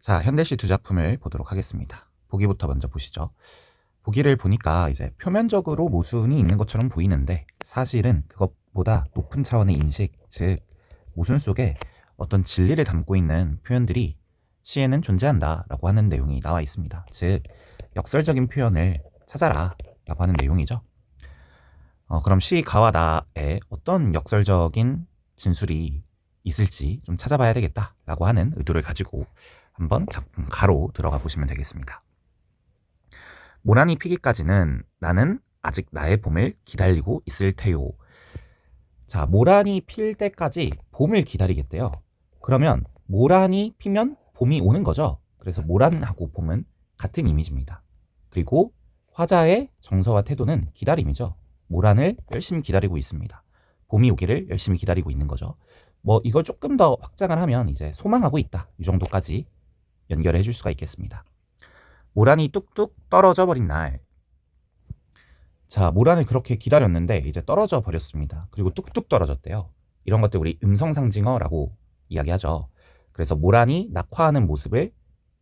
자, 현대시 두 작품을 보도록 하겠습니다. 보기부터 먼저 보시죠. 보기를 보니까 이제 표면적으로 모순이 있는 것처럼 보이는데 사실은 그것보다 높은 차원의 인식, 즉 모순 속에 어떤 진리를 담고 있는 표현들이 시에는 존재한다라고 하는 내용이 나와 있습니다. 즉 역설적인 표현을 찾아라 라고 하는 내용이죠. 그럼 시 가와 나에 어떤 역설적인 진술이 있을지 좀 찾아봐야 되겠다라고 하는 의도를 가지고 한번 작품 가로 들어가 보시면 되겠습니다. 모란이 피기까지는 나는 아직 나의 봄을 기다리고 있을 테요. 자, 모란이 필 때까지 봄을 기다리겠대요. 그러면 모란이 피면 봄이 오는 거죠. 그래서 모란하고 봄은 같은 이미지입니다. 그리고 화자의 정서와 태도는 기다림이죠. 모란을 열심히 기다리고 있습니다. 봄이 오기를 열심히 기다리고 있는 거죠. 이걸 조금 더 확장을 하면 이제 소망하고 있다. 이 정도까지 연결해 줄 수가 있겠습니다. 모란이 뚝뚝 떨어져 버린 날. 자, 모란을 그렇게 기다렸는데 이제 떨어져 버렸습니다. 그리고 뚝뚝 떨어졌대요. 이런 것들 우리 음성상징어라고 이야기하죠. 그래서 모란이 낙화하는 모습을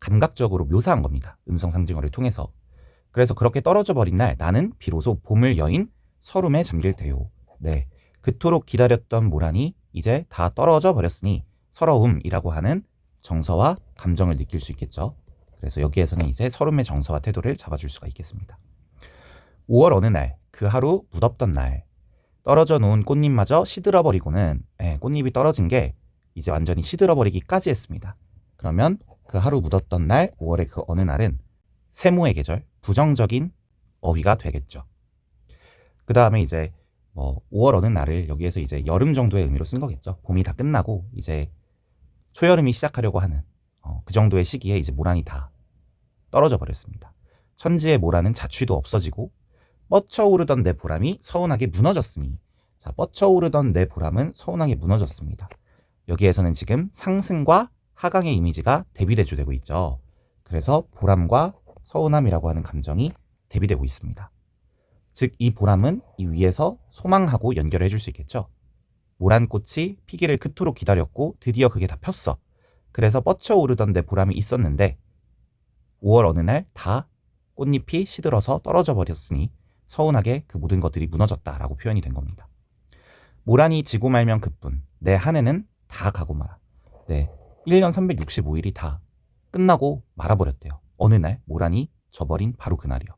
감각적으로 묘사한 겁니다. 음성상징어를 통해서. 그래서 그렇게 떨어져 버린 날 나는 비로소 봄을 여인 서름에 잠길 테요. 네, 그토록 기다렸던 모란이 이제 다 떨어져 버렸으니 서러움이라고 하는 정서와 감정을 느낄 수 있겠죠. 그래서 여기에서는 이제 서름의 정서와 태도를 잡아줄 수가 있겠습니다. 5월 어느 날, 그 하루 무덥던 날, 떨어져 놓은 꽃잎마저 시들어버리고는, 꽃잎이 떨어진 게 이제 완전히 시들어버리기까지 했습니다. 그러면 그 하루 묻었던 날, 5월의 그 어느 날은 세모의 계절, 부정적인 어휘가 되겠죠. 그 다음에 이제 5월 어느 날을 여기에서 이제 여름 정도의 의미로 쓴 거겠죠. 봄이 다 끝나고 이제 초여름이 시작하려고 하는 그 정도의 시기에 이제 모란이 다 떨어져 버렸습니다. 천지의 모란은 자취도 없어지고 뻗쳐오르던 내 보람이 서운하게 무너졌으니, 자, 뻗쳐오르던 내 보람은 서운하게 무너졌습니다. 여기에서는 지금 상승과 하강의 이미지가 대비대조되고 있죠. 그래서 보람과 서운함이라고 하는 감정이 대비되고 있습니다. 즉 이 보람은 이 위에서 소망하고 연결해 줄 수 있겠죠. 모란꽃이 피기를 그토록 기다렸고 드디어 그게 다 폈어. 그래서 뻗쳐오르던 내 보람이 있었는데 5월 어느 날 다 꽃잎이 시들어서 떨어져 버렸으니 서운하게 그 모든 것들이 무너졌다라고 표현이 된 겁니다. 모란이 지고 말면 그뿐 내 한 해는 다 가고 말아. 네, 1년 365일이 다 끝나고 말아버렸대요. 어느 날 모란이 져버린 바로 그날이요.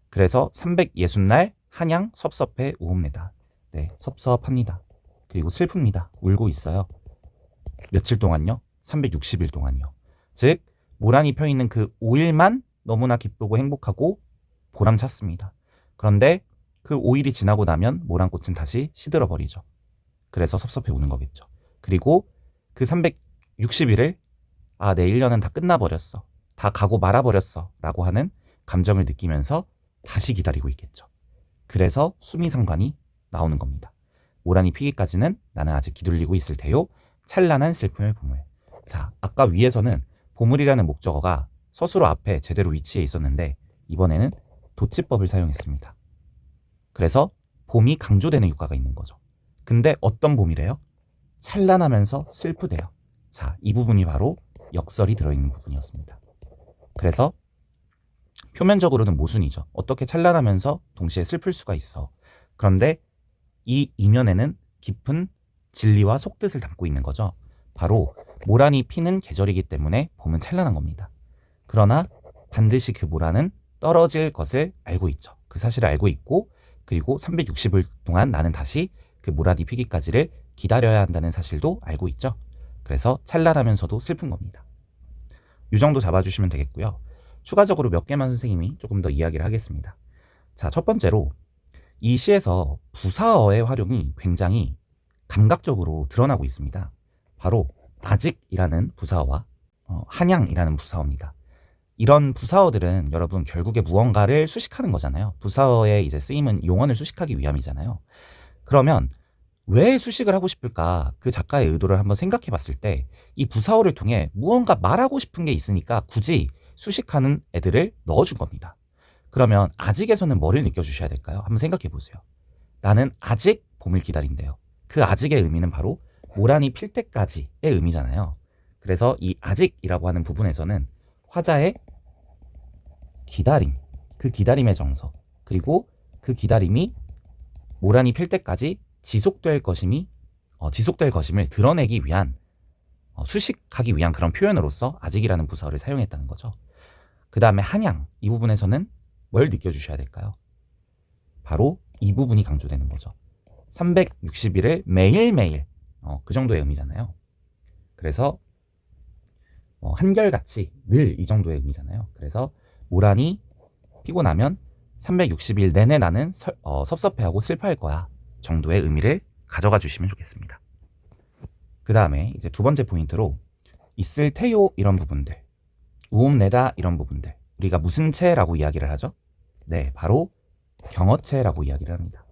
그래서 360날 한양 섭섭해 우옵니다. 네, 섭섭합니다. 그리고 슬픕니다. 울고 있어요. 며칠 동안요? 360일 동안이요. 즉 모란이 펴있는 그 5일만 너무나 기쁘고 행복하고 보람찼습니다. 그런데 그 5일이 지나고 나면 모란꽃은 다시 시들어버리죠. 그래서 섭섭해 우는 거겠죠. 그리고 그 360일을 내 1년은 다 끝나버렸어. 다 가고 말아버렸어. 라고 하는 감정을 느끼면서 다시 기다리고 있겠죠. 그래서 수미상관이 나오는 겁니다. 모란이 피기까지는 나는 아직 기다리고 있을 테요. 찬란한 슬픔의 보물. 자, 아까 위에서는 보물이라는 목적어가 서술어 앞에 제대로 위치해 있었는데 이번에는 도치법을 사용했습니다. 그래서 봄이 강조되는 효과가 있는 거죠. 근데 어떤 봄이래요? 찬란하면서 슬프대요. 자, 이 부분이 바로 역설이 들어있는 부분이었습니다. 그래서 표면적으로는 모순이죠. 어떻게 찬란하면서 동시에 슬플 수가 있어. 그런데 이 이면에는 깊은 진리와 속뜻을 담고 있는 거죠. 바로 모란이 피는 계절이기 때문에 봄은 찬란한 겁니다. 그러나 반드시 그 모란은 떨어질 것을 알고 있죠. 그 사실을 알고 있고, 그리고 360일 동안 나는 다시 그 모란이 피기까지를 기다려야 한다는 사실도 알고 있죠. 그래서 찬란하면서도 슬픈 겁니다. 이 정도 잡아주시면 되겠고요. 추가적으로 몇 개만 선생님이 조금 더 이야기를 하겠습니다. 자, 첫 번째로 이 시에서 부사어의 활용이 굉장히 감각적으로 드러나고 있습니다. 바로 아직이라는 부사어와 한양이라는 부사어입니다. 이런 부사어들은 여러분 결국에 무언가를 수식하는 거잖아요. 부사어의 이제 쓰임은 용언을 수식하기 위함이잖아요. 그러면 왜 수식을 하고 싶을까? 그 작가의 의도를 한번 생각해 봤을 때 이 부사어를 통해 무언가 말하고 싶은 게 있으니까 굳이 수식하는 애들을 넣어준 겁니다. 그러면 아직에서는 뭐를 느껴주셔야 될까요? 한번 생각해 보세요. 나는 아직 봄을 기다린대요. 그 아직의 의미는 바로 모란이 필 때까지의 의미잖아요. 그래서 이 아직이라고 하는 부분에서는 화자의 기다림, 그 기다림의 정서, 그리고 그 기다림이 모란이 필 때까지 지속될 것임을 드러내기 위한 수식하기 위한 그런 표현으로서 아직이라는 부사어를 사용했다는 거죠. 그 다음에 한양, 이 부분에서는 뭘 느껴주셔야 될까요? 바로 이 부분이 강조되는 거죠. 360일을 매일매일 그 정도의 의미잖아요. 그래서 한결같이 늘 이 정도의 의미잖아요. 그래서 모란이 피곤하면 360일 내내 나는 섭섭해하고 슬퍼할 거야 정도의 의미를 가져가 주시면 좋겠습니다. 그 다음에 이제 두 번째 포인트로 있을 테요 이런 부분들, 우음내다 이런 부분들, 우리가 무슨 채라고 이야기를 하죠? 네, 바로 경어체라고 이야기를 합니다.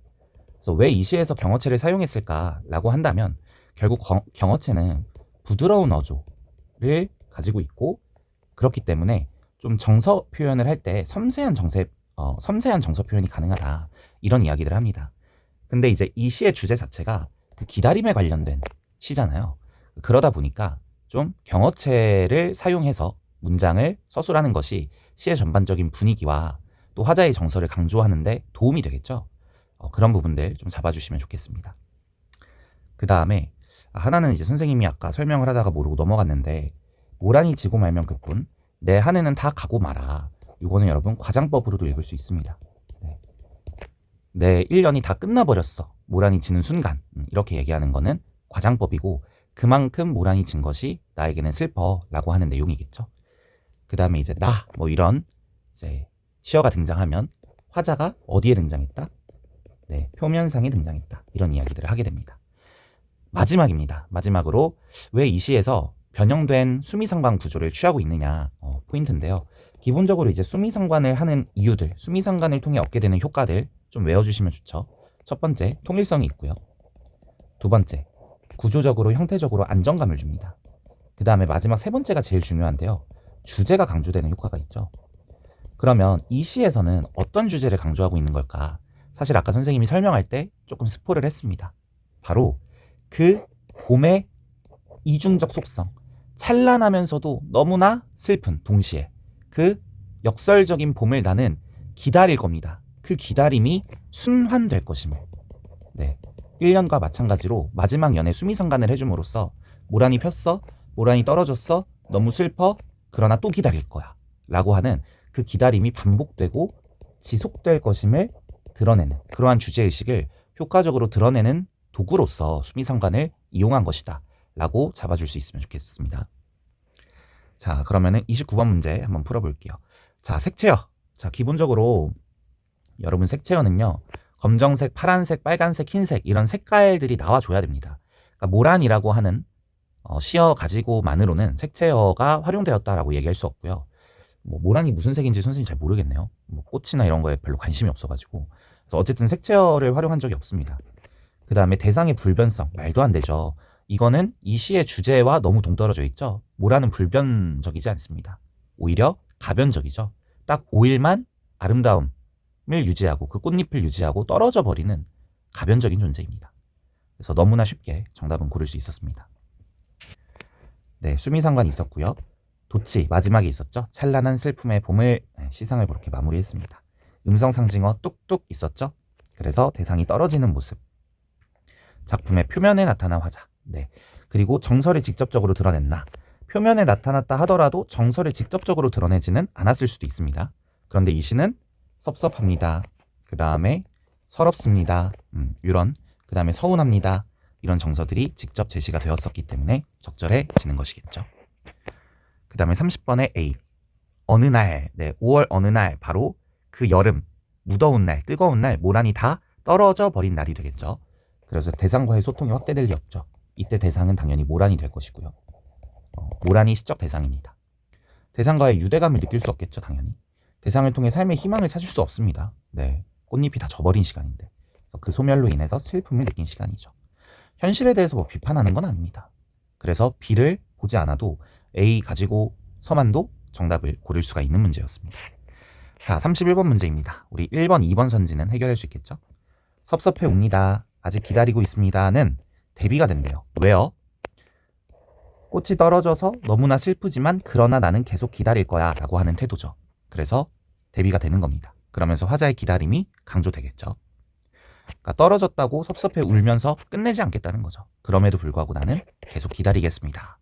그래서 왜 이 시에서 경어체를 사용했을까라고 한다면 결국 경어체는 부드러운 어조를 가지고 있고 그렇기 때문에 좀 정서 표현을 할 때 섬세한 정서 표현이 가능하다 이런 이야기들을 합니다. 근데 이제 이 시의 주제 자체가 그 기다림에 관련된 시잖아요. 그러다 보니까 좀 경어체를 사용해서 문장을 서술하는 것이 시의 전반적인 분위기와 또 화자의 정서를 강조하는데 도움이 되겠죠. 그런 부분들 좀 잡아주시면 좋겠습니다. 그 다음에 하나는 이제 선생님이 아까 설명을 하다가 모르고 넘어갔는데 모란이 지고 말면 그뿐 내 한 해는 다 가고 말아. 이거는 여러분 과장법으로도 읽을 수 있습니다. 내 1년이 다 끝나버렸어. 모란이 지는 순간 이렇게 얘기하는 거는 과장법이고 그만큼 모란이 진 것이 나에게는 슬퍼라고 하는 내용이겠죠. 그 다음에 이제 나 뭐 이런 이제 시어가 등장하면 화자가 어디에 등장했다? 네, 표면상에 등장했다. 이런 이야기들을 하게 됩니다. 마지막입니다. 마지막으로 왜 이 시에서 변형된 수미상관 구조를 취하고 있느냐 포인트인데요. 기본적으로 이제 수미상관을 하는 이유들, 수미상관을 통해 얻게 되는 효과들 좀 외워주시면 좋죠. 첫 번째, 통일성이 있고요. 두 번째, 구조적으로 형태적으로 안정감을 줍니다. 그 다음에 마지막 세 번째가 제일 중요한데요. 주제가 강조되는 효과가 있죠. 그러면 이 시에서는 어떤 주제를 강조하고 있는 걸까? 사실 아까 선생님이 설명할 때 조금 스포를 했습니다. 바로 그 봄의 이중적 속성, 찬란하면서도 너무나 슬픈 동시에 그 역설적인 봄을 나는 기다릴 겁니다. 그 기다림이 순환될 것임을. 네, 1년과 마찬가지로 마지막 연애 수미상관을 해줌으로써 모란이 폈어, 모란이 떨어졌어, 너무 슬퍼, 그러나 또 기다릴 거야 라고 하는 그 기다림이 반복되고 지속될 것임을 드러내는 그러한 주제의식을 효과적으로 드러내는 도구로서 수미상관을 이용한 것이다 라고 잡아줄 수 있으면 좋겠습니다. 자, 그러면은 29번 문제 한번 풀어볼게요. 자, 색채어. 자, 기본적으로 여러분 색채어는요, 검정색, 파란색, 빨간색, 흰색 이런 색깔들이 나와줘야 됩니다. 그러니까 모란이라고 하는 시어 가지고만으로는 색채어가 활용되었다라고 얘기할 수 없고요. 뭐 모란이 무슨 색인지 선생님이 잘 모르겠네요. 뭐 꽃이나 이런 거에 별로 관심이 없어가지고. 그래서 어쨌든 색채어를 활용한 적이 없습니다. 그 다음에 대상의 불변성, 말도 안 되죠. 이거는 이 시의 주제와 너무 동떨어져 있죠. 모란은 불변적이지 않습니다. 오히려 가변적이죠. 딱 5일만 아름다움을 유지하고 그 꽃잎을 유지하고 떨어져 버리는 가변적인 존재입니다. 그래서 너무나 쉽게 정답은 고를 수 있었습니다. 네, 수미상관이 있었고요. 도치 마지막에 있었죠. 찬란한 슬픔의 봄을 시상을 그렇게 마무리했습니다. 음성상징어 뚝뚝 있었죠. 그래서 대상이 떨어지는 모습. 작품의 표면에 나타난 화자. 네, 그리고 정서를 직접적으로 드러냈나. 표면에 나타났다 하더라도 정서를 직접적으로 드러내지는 않았을 수도 있습니다. 그런데 이 시는 섭섭합니다. 그 다음에 서럽습니다. 이런, 그 다음에 서운합니다. 이런 정서들이 직접 제시가 되었었기 때문에 적절해지는 것이겠죠. 그 다음에 30번의 A. 어느 날, 네, 5월 어느 날, 바로 그 여름, 무더운 날, 뜨거운 날, 모란이 다 떨어져 버린 날이 되겠죠. 그래서 대상과의 소통이 확대될 리 없죠. 이때 대상은 당연히 모란이 될 것이고요. 모란이 시적 대상입니다. 대상과의 유대감을 느낄 수 없겠죠, 당연히. 대상을 통해 삶의 희망을 찾을 수 없습니다. 네, 꽃잎이 다 져버린 시간인데. 그래서 그 소멸로 인해서 슬픔을 느낀 시간이죠. 현실에 대해서 뭐 비판하는 건 아닙니다. 그래서 B를 보지 않아도 A 가지고서만도 정답을 고를 수가 있는 문제였습니다. 자, 31번 문제입니다. 우리 1번, 2번 선지는 해결할 수 있겠죠? 섭섭해 옵니다. 아직 기다리고 있습니다는 대비가 된대요. 왜요? 꽃이 떨어져서 너무나 슬프지만 그러나 나는 계속 기다릴 거야 라고 하는 태도죠. 그래서 대비가 되는 겁니다. 그러면서 화자의 기다림이 강조되겠죠. 그러니까 떨어졌다고 섭섭해 울면서 끝내지 않겠다는 거죠. 그럼에도 불구하고 나는 계속 기다리겠습니다.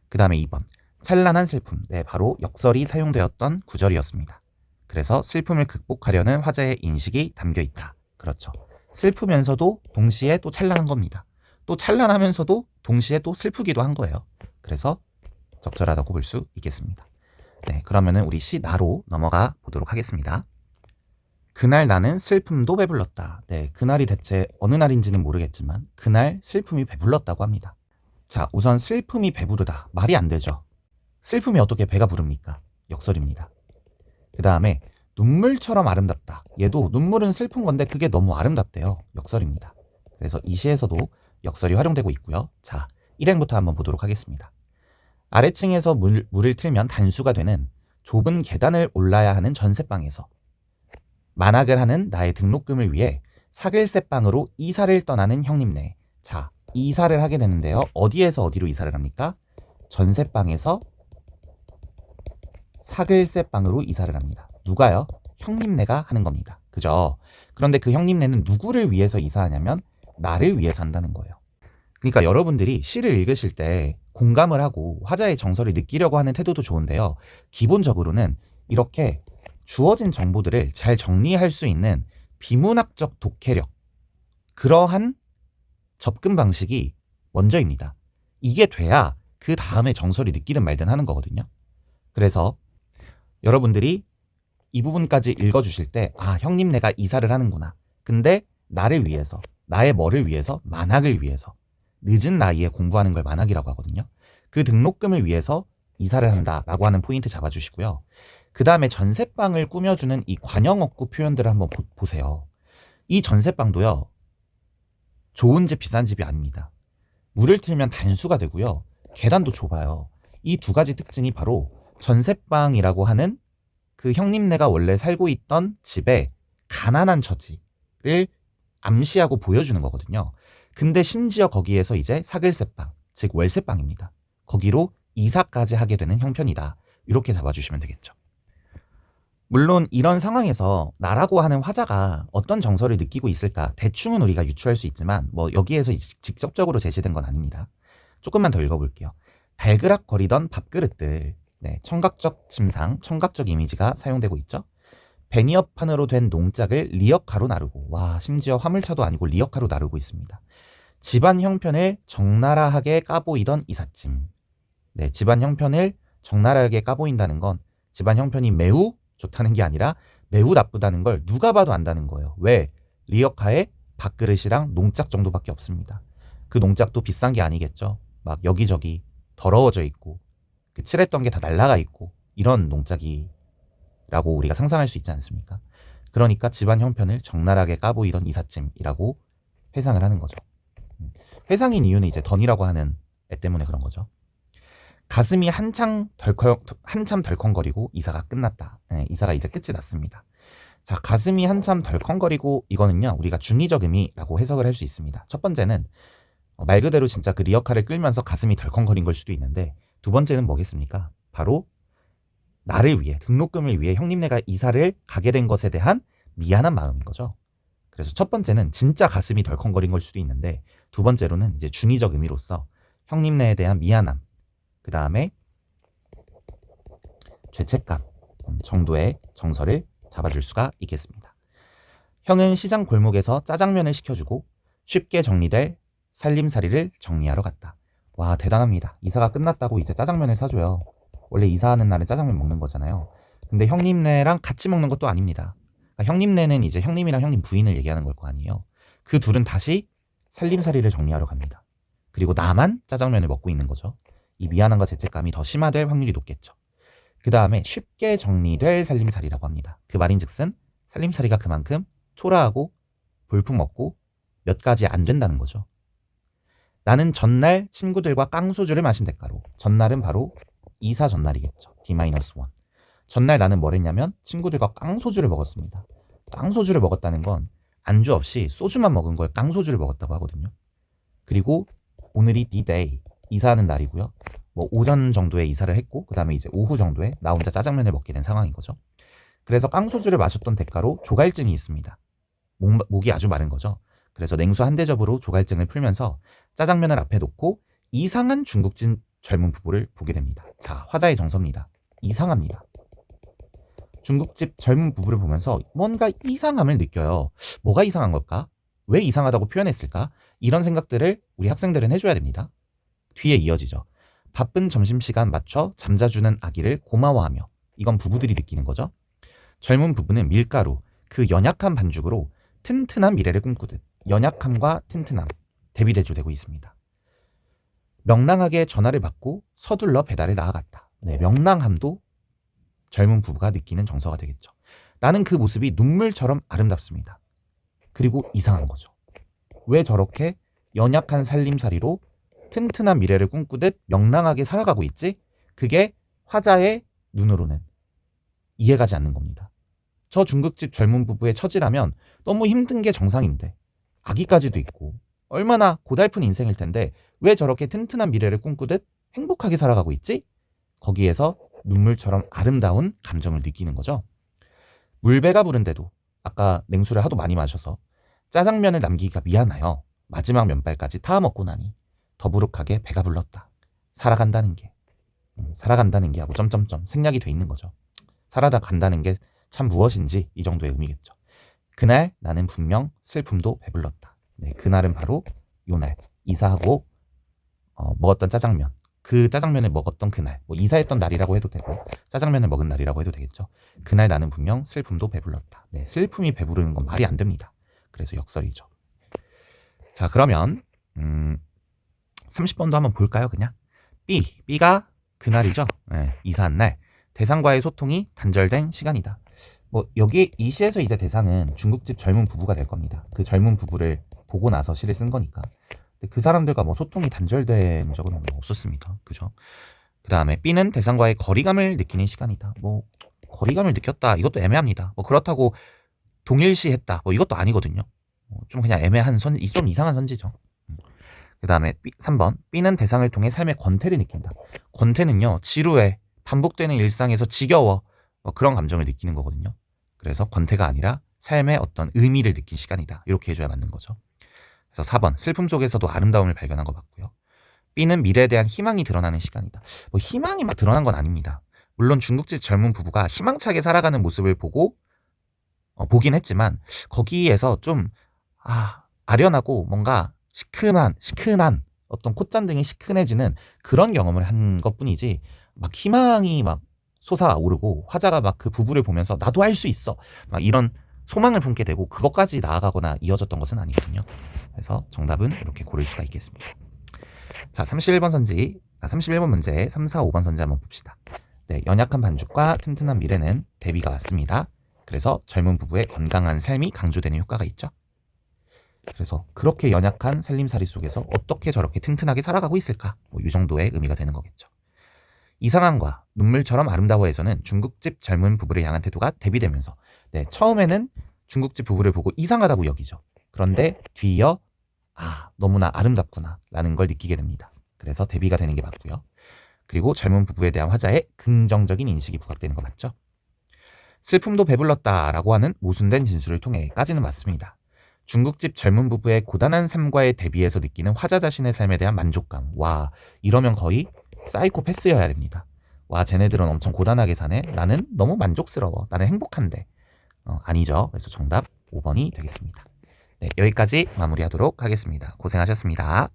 그 다음에 2번 찬란한 슬픔. 네, 바로 역설이 사용되었던 구절이었습니다. 그래서 슬픔을 극복하려는 화자의 인식이 담겨 있다. 그렇죠. 슬프면서도 동시에 또 찬란한 겁니다. 또 찬란하면서도 동시에 또 슬프기도 한 거예요. 그래서 적절하다고 볼 수 있겠습니다. 네, 그러면은 우리 시 나로 넘어가 보도록 하겠습니다. 그날 나는 슬픔도 배불렀다. 네, 그날이 대체 어느 날인지는 모르겠지만 그날 슬픔이 배불렀다고 합니다. 자, 우선 슬픔이 배부르다. 말이 안 되죠. 슬픔이 어떻게 배가 부릅니까? 역설입니다. 그 다음에 눈물처럼 아름답다. 얘도 눈물은 슬픈 건데 그게 너무 아름답대요. 역설입니다. 그래서 이 시에서도 역설이 활용되고 있고요. 자, 1행부터 한번 보도록 하겠습니다. 아래층에서 물을 틀면 단수가 되는 좁은 계단을 올라야 하는 전세방에서 만학을 하는 나의 등록금을 위해 사글세방으로 이사를 떠나는 형님네. 자, 이사를 하게 되는데요. 어디에서 어디로 이사를 합니까? 전세방에서 사글세방으로 이사를 합니다. 누가요? 형님네가 하는 겁니다. 그죠? 그런데 그 형님네는 누구를 위해서 이사하냐면 나를 위해서 한다는 거예요. 그러니까 여러분들이 시를 읽으실 때 공감을 하고 화자의 정서를 느끼려고 하는 태도도 좋은데요. 기본적으로는 이렇게 주어진 정보들을 잘 정리할 수 있는 비문학적 독해력, 그러한 접근 방식이 먼저입니다. 이게 돼야 그 다음에 정서를 느끼든 말든 하는 거거든요. 그래서 여러분들이 이 부분까지 읽어주실 때 아, 형님네가 이사를 하는구나. 근데 나를 위해서, 나의 뭐를 위해서? 만학을 위해서. 늦은 나이에 공부하는 걸 만학이라고 하거든요. 그 등록금을 위해서 이사를 한다라고 하는 포인트 잡아주시고요. 그 다음에 전세방을 꾸며주는 이 관형어구 표현들을 한번 보세요. 이 전세방도요. 좋은 집, 비싼 집이 아닙니다. 물을 틀면 단수가 되고요. 계단도 좁아요. 이 두 가지 특징이 바로 전세방이라고 하는 그 형님네가 원래 살고 있던 집의 가난한 처지를 암시하고 보여주는 거거든요. 근데 심지어 거기에서 이제 사글세방, 즉 월세방입니다. 거기로 이사까지 하게 되는 형편이다. 이렇게 잡아주시면 되겠죠. 물론 이런 상황에서 나라고 하는 화자가 어떤 정서를 느끼고 있을까 대충은 우리가 유추할 수 있지만 뭐 여기에서 직접적으로 제시된 건 아닙니다. 조금만 더 읽어볼게요. 달그락거리던 밥그릇들, 네, 청각적 심상, 청각적 이미지가 사용되고 있죠. 베니어판으로 된 농짝을 리어카로 나르고, 와, 심지어 화물차도 아니고 리어카로 나르고 있습니다. 집안 형편을 적나라하게 까보이던 이삿짐. 네, 집안 형편을 적나라하게 까보인다는 건 집안 형편이 매우 좋다는 게 아니라 매우 나쁘다는 걸 누가 봐도 안다는 거예요. 왜? 리어카에 밥그릇이랑 농짝 정도밖에 없습니다. 그 농짝도 비싼 게 아니겠죠. 막 여기저기 더러워져 있고 그 칠했던 게 다 날라가 있고 이런 농짝이라고 우리가 상상할 수 있지 않습니까? 그러니까 집안 형편을 적나라하게 까보이던 이삿짐이라고 회상을 하는 거죠. 회상인 이유는 이제 던이라고 하는 애 때문에 그런 거죠. 가슴이 한참 덜컹거리고 이사가 끝났다. 네, 이사가 이제 끝이 났습니다. 자, 가슴이 한참 덜컹거리고 이거는요 우리가 중의적 의미라고 해석을 할 수 있습니다. 첫 번째는 말 그대로 진짜 그 리어카를 끌면서 가슴이 덜컹거린 걸 수도 있는데 두 번째는 뭐겠습니까? 바로 나를 위해, 등록금을 위해 형님네가 이사를 가게 된 것에 대한 미안한 마음인 거죠. 그래서 첫 번째는 진짜 가슴이 덜컹거린 걸 수도 있는데 두 번째로는 이제 중의적 의미로서 형님네에 대한 미안함, 그 다음에 죄책감 정도의 정서를 잡아줄 수가 있겠습니다. 형은 시장 골목에서 짜장면을 시켜주고 쉽게 정리될 살림살이를 정리하러 갔다. 와, 대단합니다. 이사가 끝났다고 이제 짜장면을 사줘요. 원래 이사하는 날은 짜장면 먹는 거잖아요. 근데 형님네랑 같이 먹는 것도 아닙니다. 그러니까 형님네는 이제 형님이랑 형님 부인을 얘기하는 걸 거 아니에요. 그 둘은 다시 살림살이를 정리하러 갑니다. 그리고 나만 짜장면을 먹고 있는 거죠. 이 미안함과 죄책감이 더 심화될 확률이 높겠죠. 그 다음에 쉽게 정리될 살림살이라고 합니다. 그 말인즉슨 살림살이가 그만큼 초라하고 볼품없고 몇 가지 안 된다는 거죠. 나는 전날 친구들과 깡소주를 마신 대가로, 전날은 바로 이사 전날이겠죠. D-1. 전날 나는 뭘 했냐면 친구들과 깡소주를 먹었습니다. 깡소주를 먹었다는 건 안주 없이 소주만 먹은 걸 깡소주를 먹었다고 하거든요. 그리고 오늘이 D-Day, 이사하는 날이고요. 뭐 오전 정도에 이사를 했고 그 다음에 이제 오후 정도에 나 혼자 짜장면을 먹게 된 상황인 거죠. 그래서 깡소주를 마셨던 대가로 조갈증이 있습니다. 목이 아주 마른 거죠. 그래서 냉수 한 대접으로 조갈증을 풀면서 짜장면을 앞에 놓고 이상한 중국진 젊은 부부를 보게 됩니다. 자, 화자의 정서입니다. 이상합니다. 중국집 젊은 부부를 보면서 뭔가 이상함을 느껴요. 뭐가 이상한 걸까? 왜 이상하다고 표현했을까? 이런 생각들을 우리 학생들은 해줘야 됩니다. 뒤에 이어지죠. 바쁜 점심시간 맞춰 잠자주는 아기를 고마워하며. 이건 부부들이 느끼는 거죠. 젊은 부부는 밀가루, 그 연약한 반죽으로 튼튼한 미래를 꿈꾸듯 연약함과 튼튼함, 대비대조되고 있습니다. 명랑하게 전화를 받고 서둘러 배달에 나아갔다. 네, 명랑함도 젊은 부부가 느끼는 정서가 되겠죠. 나는 그 모습이 눈물처럼 아름답습니다. 그리고 이상한 거죠. 왜 저렇게 연약한 살림살이로 튼튼한 미래를 꿈꾸듯 명랑하게 살아가고 있지? 그게 화자의 눈으로는 이해가지 않는 겁니다. 저 중국집 젊은 부부의 처지라면 너무 힘든 게 정상인데 아기까지도 있고 얼마나 고달픈 인생일 텐데 왜 저렇게 튼튼한 미래를 꿈꾸듯 행복하게 살아가고 있지? 거기에서 눈물처럼 아름다운 감정을 느끼는 거죠. 물배가 부른데도 아까 냉수를 하도 많이 마셔서 짜장면을 남기기가 미안하여 마지막 면발까지 타 먹고 나니 더부룩하게 배가 불렀다. 살아간다는 게 하고 점점점 생략이 돼 있는 거죠. 살아다 간다는 게 참 무엇인지 이 정도의 의미겠죠. 그날 나는 분명 슬픔도 배불렀다. 네, 그날은 바로 요날 이사하고 먹었던 짜장면, 그 짜장면을 먹었던 그날, 뭐 이사했던 날이라고 해도 되고 짜장면을 먹은 날이라고 해도 되겠죠. 그날 나는 분명 슬픔도 배불렀다. 네, 슬픔이 배부르는 건 말이 안 됩니다. 그래서 역설이죠. 자, 그러면 30번도 한번 볼까요? 그냥 B가 그날이죠. 네, 이사한 날 대상과의 소통이 단절된 시간이다. 뭐 여기 이 시에서 이제 대상은 중국집 젊은 부부가 될 겁니다. 그 젊은 부부를 보고 나서 시를 쓴 거니까. 그 사람들과 뭐 소통이 단절된 적은 없었습니다. 그죠? 그 다음에 B는 대상과의 거리감을 느끼는 시간이다. 뭐 거리감을 느꼈다. 이것도 애매합니다. 뭐 그렇다고 동일시했다. 뭐 이것도 아니거든요. 좀 그냥 애매한 좀 이상한 선지죠. 그 다음에 3번 B는 대상을 통해 삶의 권태를 느낀다. 권태는요, 지루해, 반복되는 일상에서 지겨워, 뭐 그런 감정을 느끼는 거거든요. 그래서 권태가 아니라 삶의 어떤 의미를 느낀 시간이다. 이렇게 해줘야 맞는 거죠. 그래서 4번 슬픔 속에서도 아름다움을 발견한 것 같고요. B는 미래에 대한 희망이 드러나는 시간이다. 뭐 희망이 막 드러난 건 아닙니다. 물론 중국집 젊은 부부가 희망차게 살아가는 모습을 보긴 했지만 거기에서 좀 아련하고 뭔가 시큰한 어떤 콧잔등이 시큰해지는 그런 경험을 한 것뿐이지 막 희망이 막 솟아오르고 화자가 막 그 부부를 보면서 나도 할 수 있어 막 이런 소망을 품게 되고 그것까지 나아가거나 이어졌던 것은 아니거든요. 그래서 정답은 이렇게 고를 수가 있겠습니다. 자, 31번 문제 3, 4, 5번 선지 한번 봅시다. 네, 연약한 반죽과 튼튼한 미래는 대비가 왔습니다. 그래서 젊은 부부의 건강한 삶이 강조되는 효과가 있죠. 그래서 그렇게 연약한 살림살이 속에서 어떻게 저렇게 튼튼하게 살아가고 있을까? 뭐 이 정도의 의미가 되는 거겠죠. 이상함과 눈물처럼 아름다워에서는 중국집 젊은 부부를 향한 태도가 대비되면서 처음에는 중국집 부부를 보고 이상하다고 여기죠. 그런데 뒤이어 너무나 아름답구나 라는 걸 느끼게 됩니다. 그래서 대비가 되는 게 맞고요. 그리고 젊은 부부에 대한 화자의 긍정적인 인식이 부각되는 거 맞죠? 슬픔도 배불렀다 라고 하는 모순된 진술을 통해까지는 맞습니다. 중국집 젊은 부부의 고단한 삶과의 대비에서 느끼는 화자 자신의 삶에 대한 만족감. 와, 이러면 거의 사이코패스여야 됩니다. 와, 쟤네들은 엄청 고단하게 사네. 나는 너무 만족스러워. 나는 행복한데. 아니죠. 그래서 정답 5번이 되겠습니다. 네, 여기까지 마무리하도록 하겠습니다. 고생하셨습니다.